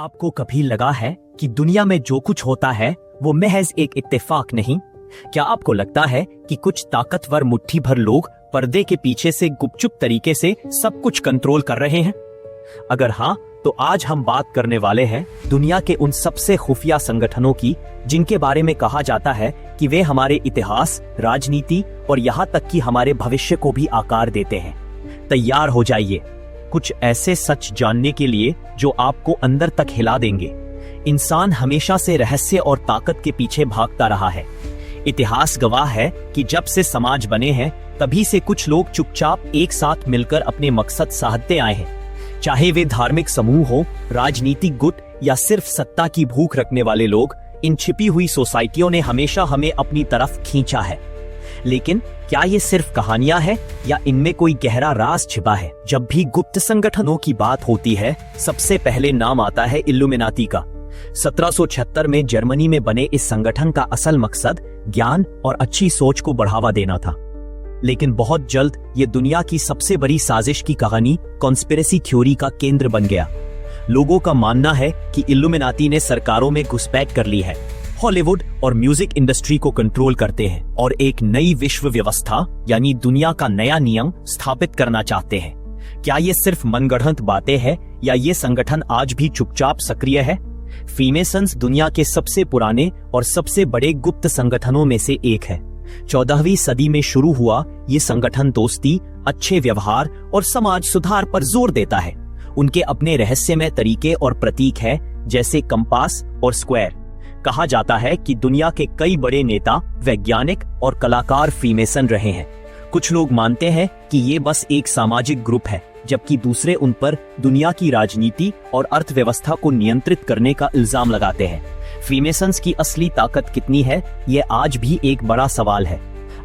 आपको कभी लगा है कि दुनिया में जो कुछ होता है वो महज एक इत्तेफाक नहीं? क्या आपको लगता है कि कुछ ताकतवर मुट्ठी भर लोग पर्दे के पीछे से गुपचुप तरीके से सब कुछ कंट्रोल कर रहे हैं? अगर हाँ, तो आज हम बात करने वाले हैं दुनिया के उन सबसे खुफिया संगठनों की जिनके बारे में कहा जाता है कि वे हमारे इतिहास, राजनीति और यहाँ तक कि हमारे भविष्य को भी आकार देते हैं। तैयार हो जाइए कुछ ऐसे सच जानने के लिए जो आपको अंदर तक हिला देंगे। इंसान हमेशा से रहस्य और ताकत के पीछे भागता रहा है। इतिहास गवाह है कि जब से समाज बने हैं तभी से कुछ लोग चुपचाप एक साथ मिलकर अपने मकसद साधते आए हैं। चाहे वे धार्मिक समूह हो, राजनीतिक गुट या सिर्फ सत्ता की भूख रखने वाले लोग, इन छिपी हुई सोसाइटियों ने हमेशा हमें अपनी तरफ खींचा है। लेकिन क्या ये सिर्फ कहानियां हैं या इनमें कोई गहरा राज छिपा है? जब भी गुप्त संगठनों की बात होती है, सबसे पहले नाम आता है इल्यूमिनाती का। 1776 में जर्मनी में बने इस संगठन का असल मकसद ज्ञान और अच्छी सोच को बढ़ावा देना था। लेकिन बहुत जल्द ये दुनिया की सबसे बड़ी साजिश की कहानी कॉन्स्पिरेसी थ्योरी का केंद्र बन गया। लोगों का मानना है कि इल्यूमिनाती ने सरकारों में घुसपैठ कर ली है, हॉलीवुड और म्यूजिक इंडस्ट्री को कंट्रोल करते हैं और एक नई विश्व व्यवस्था यानी दुनिया का नया नियम स्थापित करना चाहते हैं। क्या ये सिर्फ मनगढ़ंत बातें हैं या ये संगठन आज भी चुपचाप सक्रिय है? फ्रीमेसन्स दुनिया के सबसे पुराने और सबसे बड़े गुप्त संगठनों में से एक है। 14वीं सदी में शुरू हुआ ये संगठन दोस्ती, अच्छे व्यवहार और समाज सुधार पर जोर देता है। उनके अपने रहस्यमय तरीके और प्रतीक है, जैसे कंपास और स्क्वायर। कहा जाता है कि दुनिया के कई बड़े नेता, वैज्ञानिक और कलाकार फ्रीमेसन रहे हैं। कुछ लोग मानते हैं कि ये बस एक सामाजिक ग्रुप है, जबकि दूसरे उन पर दुनिया की राजनीति और अर्थव्यवस्था को नियंत्रित करने का इल्जाम लगाते हैं। फ्रीमेसन्स की असली ताकत कितनी है, ये आज भी एक बड़ा सवाल है।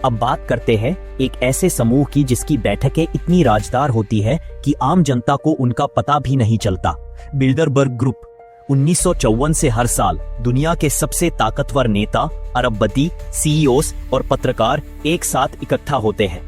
अब बात करते हैं एक ऐसे समूह की जिसकी बैठकें इतनी राजदार होती है कि आम जनता को उनका पता भी नहीं चलता। Bilderberg group. 1954 से हर साल दुनिया के सबसे ताकतवर नेता, अरबपति, सीईओस और पत्रकार एक साथ इकट्ठा होते हैं।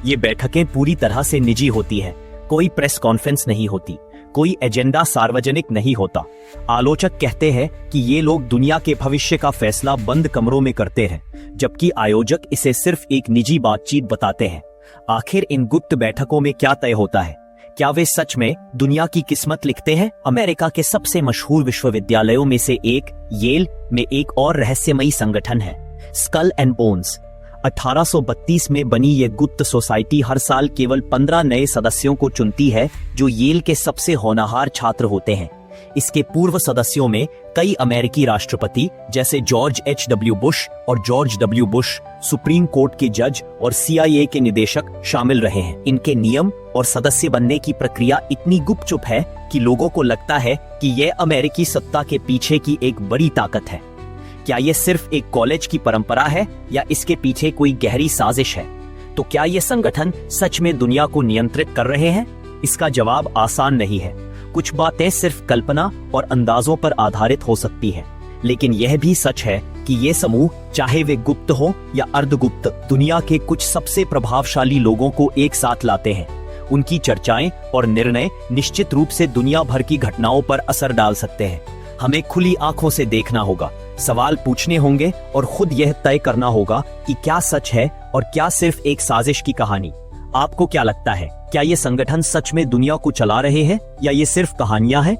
ये बैठकें पूरी तरह से निजी होती है। कोई प्रेस कॉन्फ्रेंस नहीं होती, कोई एजेंडा सार्वजनिक नहीं होता। आलोचक कहते हैं कि ये लोग दुनिया के भविष्य का फैसला बंद कमरों में करते हैं, जबकि आयोजक इसे सिर्फ एक निजी बातचीत बताते हैं। आखिर इन गुप्त बैठकों में क्या तय होता है? क्या वे सच में दुनिया की किस्मत लिखते हैं? अमेरिका के सबसे मशहूर विश्वविद्यालयों में से एक, येल में एक और रहस्यमयी संगठन है, स्कल एंड बोन्स। 1832 में बनी ये गुप्त सोसाइटी हर साल केवल 15 नए सदस्यों को चुनती है, जो येल के सबसे होनहार छात्र होते हैं। इसके पूर्व सदस्यों में कई अमेरिकी राष्ट्रपति जैसे जॉर्ज H.W. बुश और George W. Bush, supreme court के जज और CIA के निदेशक शामिल रहे हैं। इनके नियम और सदस्य बनने की प्रक्रिया इतनी गुपचुप है कि लोगों को लगता है कि यह अमेरिकी सत्ता के पीछे की एक बड़ी ताकत है। क्या ये सिर्फ एक कॉलेज की परंपरा है या इसके पीछे कोई गहरी साजिश है? तो क्या ये संगठन सच में दुनिया को नियंत्रित कर रहे हैं? इसका जवाब आसान नहीं है। कुछ बातें सिर्फ कल्पना और अंदाजों पर आधारित हो सकती है, लेकिन यह भी सच है कि ये समूह, चाहे वे गुप्त हो या अर्धगुप्त, दुनिया के कुछ सबसे प्रभावशाली लोगों को एक साथ लाते हैं। उनकी चर्चाएं और निर्णय निश्चित रूप से दुनिया भर की घटनाओं पर असर डाल सकते हैं। हमें खुली आंखों से देखना होगा, सवाल पूछने होंगे और खुद यह तय करना होगा कि क्या सच है और क्या सिर्फ एक साजिश की कहानी। आपको क्या लगता है? क्या ये संगठन सच में दुनिया को चला रहे हैं या ये सिर्फ कहानियां हैं?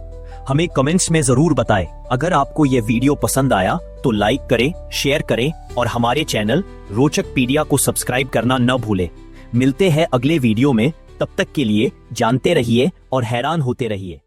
हमें कमेंट्स में जरूर बताएं। अगर आपको ये वीडियो पसंद आया तो लाइक करें, शेयर करें और हमारे चैनल रोचकपीडिया को सब्सक्राइब करना न भूलें। मिलते हैं अगले वीडियो में। तब तक के लिए जानते रहिए और हैरान होते रहिए।